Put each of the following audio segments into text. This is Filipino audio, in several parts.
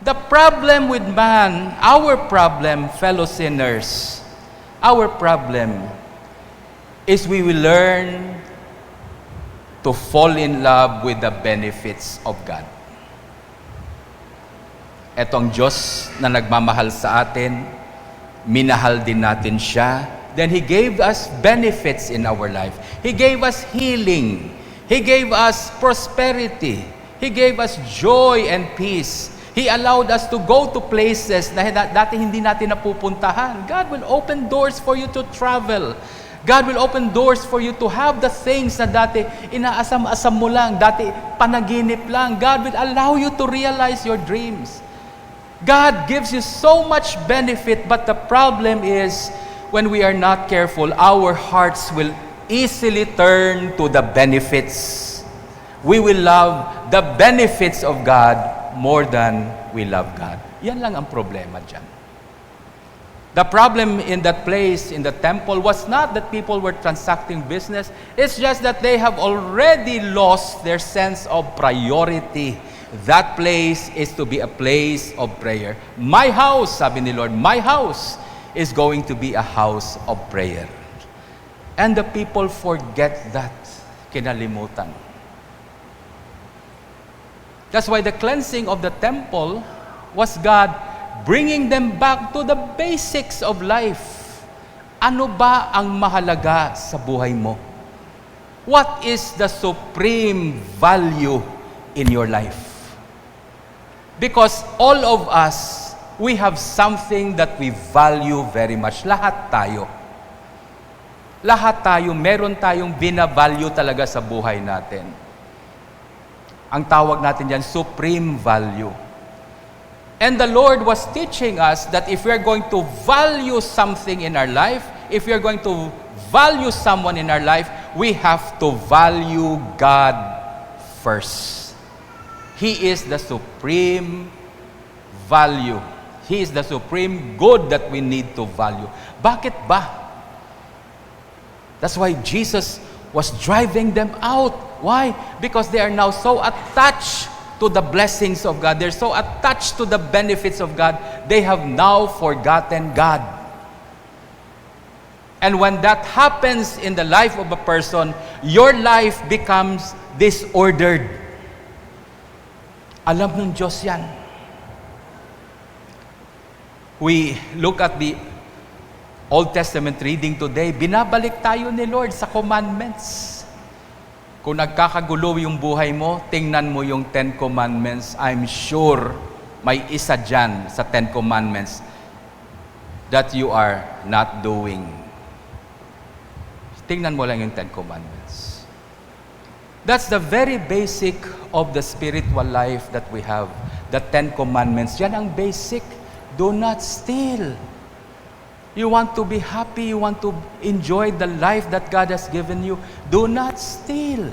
The problem with man, our problem, fellow sinners, our problem is we will learn to fall in love with the benefits of God. Etong Diyos na nagmamahal sa atin, minahal din natin siya. Then He gave us benefits in our life. He gave us healing. He gave us prosperity. He gave us joy and peace. He allowed us to go to places na dati hindi natin napupuntahan. God will open doors for you to travel. God will open doors for you to have the things na dati inaasam-asam mo lang, dati panaginip lang. God will allow you to realize your dreams. God gives you so much benefit, but the problem is when we are not careful, our hearts will easily turn to the benefits. We will love the benefits of God more than we love God. Yan lang ang problema dyan. The problem in that place, in the temple, was not that people were transacting business. It's just that they have already lost their sense of priority. That place is to be a place of prayer. My house, sabi ni Lord, my house is going to be a house of prayer. And the people forget that. Kinalimutan. That's why the cleansing of the temple was God bringing them back to the basics of life. Ano ba ang mahalaga sa buhay mo? What is the supreme value in your life? Because all of us, we have something that we value very much. Lahat tayo. Lahat tayo, meron tayong binavalue talaga sa buhay natin. Ang tawag natin yan, supreme value. And the Lord was teaching us that if we're going to value something in our life, if we're going to value someone in our life, we have to value God first. He is the supreme value. He is the supreme good that we need to value. Bakit ba? That's why Jesus was driving them out. Why? Because they are now so attached to the blessings of God. They're so attached to the benefits of God. They have now forgotten God. And when that happens in the life of a person, your life becomes disordered. Alam ng Diyos yan. We look at the Old Testament reading today, binabalik tayo ni Lord sa commandments. Kung nagkakagulo yung buhay mo, tingnan mo yung 10 Commandments. I'm sure may isa dyan sa 10 Commandments that you are not doing. Tingnan mo lang yung 10 Commandments. That's the very basic of the spiritual life that we have. The 10 Commandments. Yan ang basic. Do not steal. You want to be happy, you want to enjoy the life that God has given you, do not steal.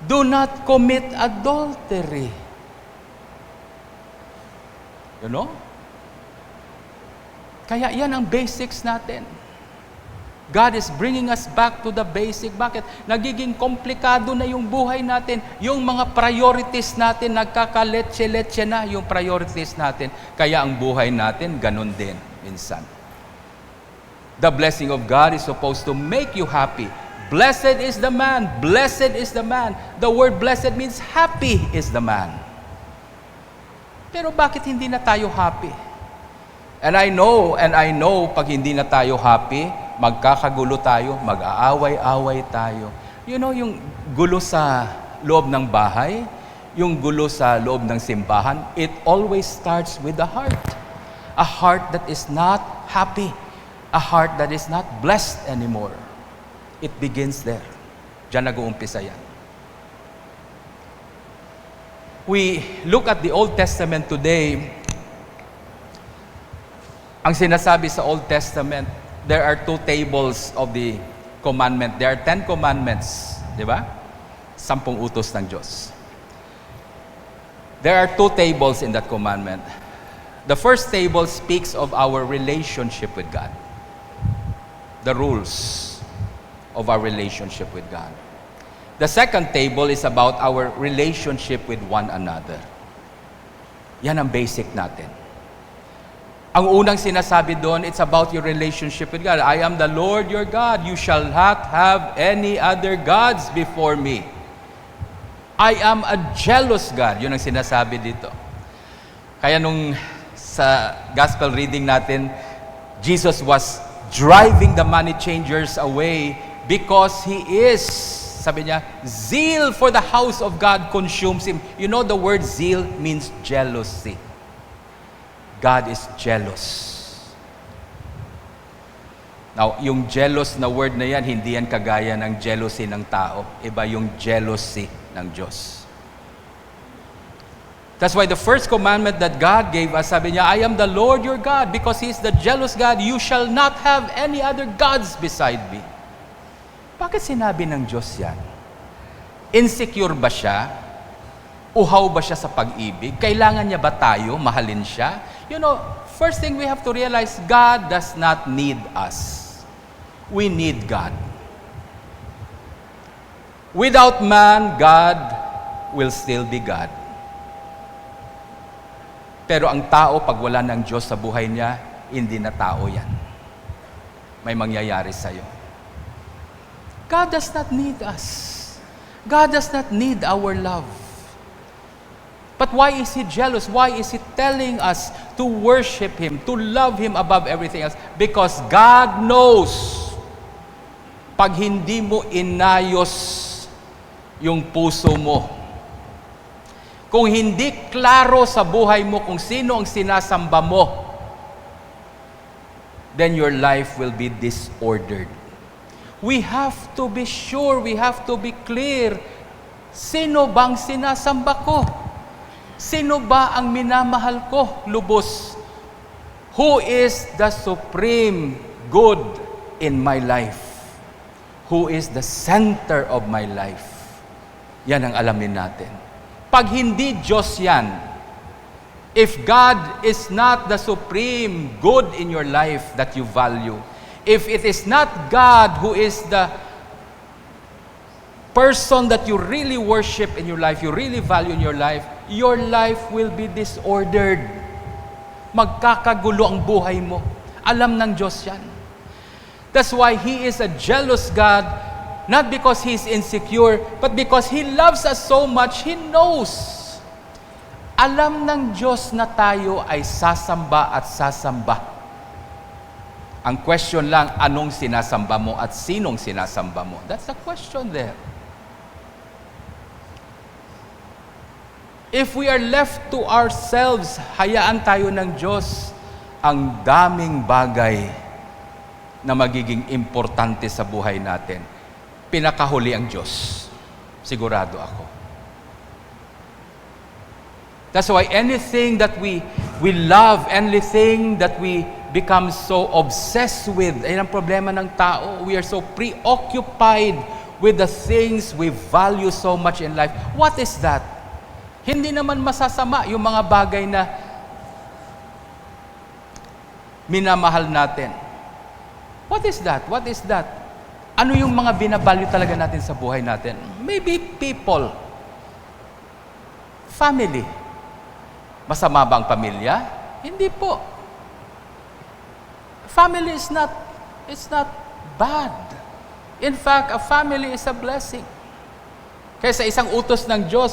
Do not commit adultery. You know? Kaya yan ang basics natin. God is bringing us back to the basic. Bakit? Nagiging komplikado na yung buhay natin. Yung mga priorities natin, nagkakaletse-letse na yung priorities natin. Kaya ang buhay natin, ganun din minsan. The blessing of God is supposed to make you happy. Blessed is the man. Blessed is the man. The word blessed means happy is the man. Pero bakit hindi na tayo happy? And I know, pag hindi na tayo happy, magkakagulo tayo, mag-aaway-away tayo. You know, yung gulo sa loob ng bahay, yung gulo sa loob ng simbahan, it always starts with the heart. A heart that is not happy. A heart that is not blessed anymore. It begins there. Diyan nag-uumpisa yan. We look at the Old Testament today. Ang sinasabi sa Old Testament, there are 2 tables of the commandment. There are 10 commandments. Di ba? 10 utos ng Diyos. There are 2 tables in that commandment. The first table speaks of our relationship with God. The rules of our relationship with God. The second table is about our relationship with one another. Yan ang basic natin. Ang unang sinasabi doon, it's about your relationship with God. I am the Lord your God. You shall not have any other gods before me. I am a jealous God. Yun ang sinasabi dito. Kaya nung sa gospel reading natin, Jesus was driving the money changers away because He is, sabi niya, zeal for the house of God consumes Him. You know the word zeal means jealousy. God is jealous. Now, yung jealous na word na yan, hindi yan kagaya ng jealousy ng tao. Iba yung jealousy ng Diyos. That's why the first commandment that God gave us, sabi niya, I am the Lord your God, because He is the jealous God. You shall not have any other gods beside me. Bakit sinabi ng Diyos yan? Insecure ba siya? Uhaw ba siya sa pag-ibig? Kailangan niya ba tayo mahalin siya? You know, first thing we have to realize, God does not need us. We need God. Without man, God will still be God. Pero ang tao, pag wala ng Diyos sa buhay niya, hindi na tao yan. May mangyayari sa'yo. God does not need us. God does not need our love. But why is He jealous? Why is He telling us to worship Him, to love Him above everything else? Because God knows, pag hindi mo inayos yung puso mo, kung hindi klaro sa buhay mo kung sino ang sinasamba mo, then your life will be disordered. We have to be sure, we have to be clear, sino bang sinasamba ko? Sino ba ang minamahal ko lubos? Who is the supreme good in my life? Who is the center of my life? Yan ang alamin natin. Pag hindi Diyos yan, if God is not the supreme good in your life that you value, if it is not God who is the person that you really worship in your life, you really value in your life will be disordered. Magkakagulo ang buhay mo. Alam ng Diyos yan. That's why He is a jealous God, not because He's insecure, but because He loves us so much, He knows. Alam ng Diyos na tayo ay sasamba at sasamba. Ang question lang, anong sinasamba mo at sinong sinasamba mo? That's the question there. If we are left to ourselves, hayaan tayo ng Diyos, ang daming bagay na magiging importante sa buhay natin. Pinakahuli ang Diyos. Sigurado ako. That's why anything that we love, anything that we become so obsessed with, ay ang problema ng tao. We are so preoccupied with the things we value so much in life. What is that? Hindi naman masasama yung mga bagay na minamahal natin. What is that? What is that? Ano yung mga binabalyo talaga natin sa buhay natin? Maybe people. Family. Masama ba ang pamilya? Hindi po. Family is not bad. In fact, a family is a blessing. Kaya sa isang utos ng Diyos,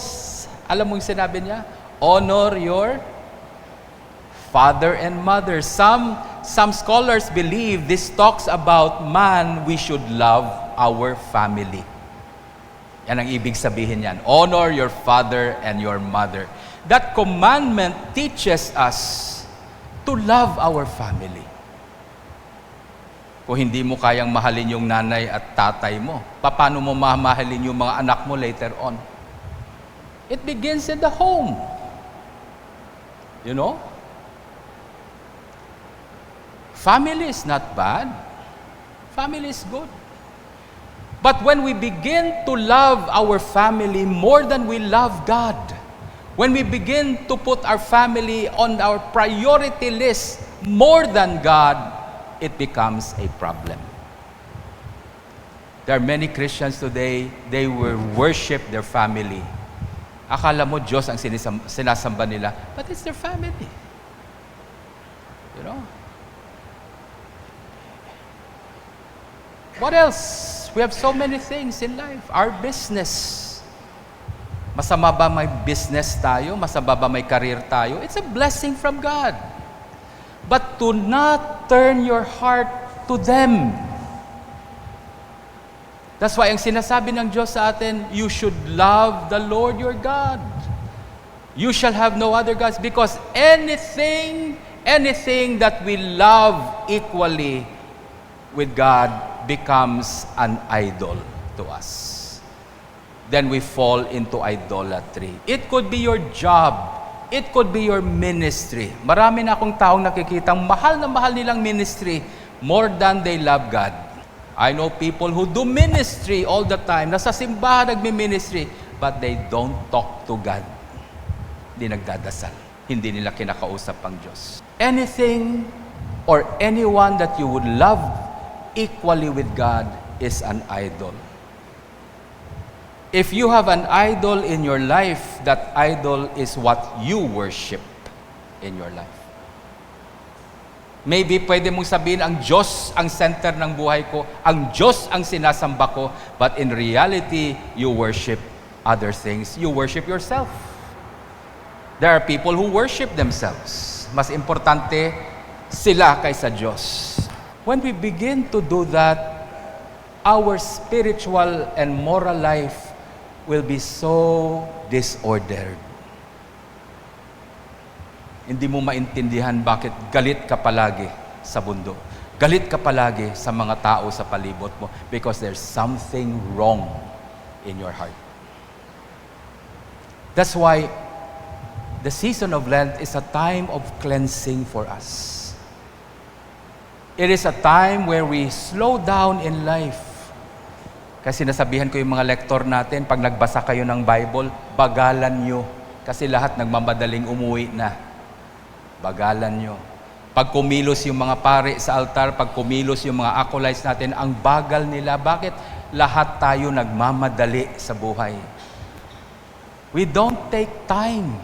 alam mo yung sinabi niya? Honor your father and mother. Some scholars believe this talks about man, we should love our family. Yan ang ibig sabihin yan. Honor your father and your mother. That commandment teaches us to love our family. Kung hindi mo kayang mahalin yung nanay at tatay mo, paano mo mamahalin yung mga anak mo later on? It begins in the home. You know? Family is not bad. Family is good. But when we begin to love our family more than we love God, when we begin to put our family on our priority list more than God, it becomes a problem. There are many Christians today, they will worship their family Akala mo Diyos ang sinasamba nila, but it's their family. You know? What else? We have so many things in life. Our business. Masama ba may business tayo? Masama ba may career tayo? It's a blessing from God. But do not turn your heart to them. That's why ang sinasabi ng Diyos sa atin, you should love the Lord your God. You shall have no other gods, because anything that we love equally with God becomes an idol to us. Then we fall into idolatry. It could be your job. It could be your ministry. Marami na akong taong nakikitang mahal na mahal nilang ministry more than they love God. I know people who do ministry all the time. Nasa simbahan nagmi-ministry, but they don't talk to God. Hindi nagdadasal. Hindi nila kinakausap ang Diyos. Anything or anyone that you would love equally with God is an idol. If you have an idol in your life, that idol is what you worship in your life. Maybe pwede mong sabihin, ang Diyos ang center ng buhay ko, ang Diyos ang sinasamba ko, but in reality, you worship other things. You worship yourself. There are people who worship themselves. Mas importante sila kaysa Diyos. When we begin to do that, our spiritual and moral life will be so disordered. Hindi mo maintindihan bakit galit ka palagi sa mundo. Galit ka palagi sa mga tao sa palibot mo, because there's something wrong in your heart. That's why the season of Lent is a time of cleansing for us. It is a time where we slow down in life. Kasi nasabihan ko yung mga lektor natin, pag nagbasa kayo ng Bible, bagalan nyo. Kasi lahat nagmamadaling umuwi na. Bagalan nyo. Pag kumilos yung mga pare sa altar, pag kumilos yung mga acolytes natin, ang bagal nila. Bakit? Lahat tayo nagmamadali sa buhay. We don't take time.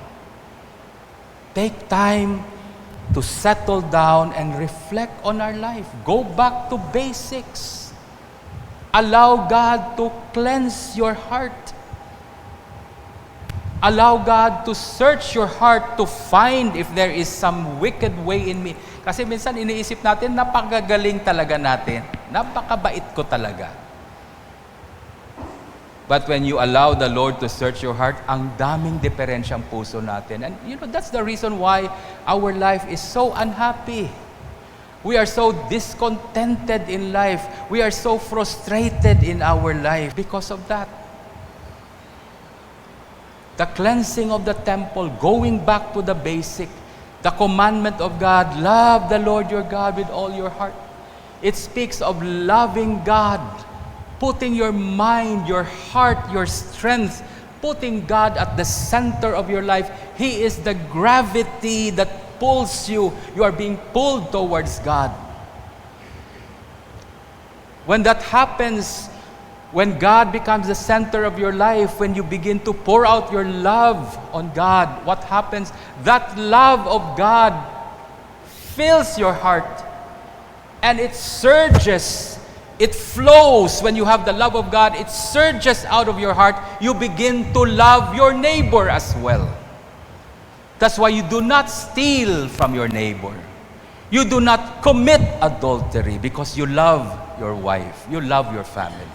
Take time to settle down and reflect on our life. Go back to basics. Allow God to cleanse your heart. Allow God to search your heart to find if there is some wicked way in me. Kasi minsan iniisip natin, napakagaling talaga natin. Napakabait ko talaga. But when you allow the Lord to search your heart, ang daming diferensyang puso natin. And you know, that's the reason why our life is so unhappy. We are so discontented in life. We are so frustrated in our life because of that. The cleansing of the temple, going back to the basic, the commandment of God, love the Lord your God with all your heart. It speaks of loving God, putting your mind, your heart, your strength, putting God at the center of your life. He is the gravity that pulls you. You are being pulled towards God. When that happens, when God becomes the center of your life, when you begin to pour out your love on God, what happens? That love of God fills your heart and it surges. It flows. When you have the love of God, it surges out of your heart. You begin to love your neighbor as well. That's why you do not steal from your neighbor. You do not commit adultery, because you love your wife. You love your family.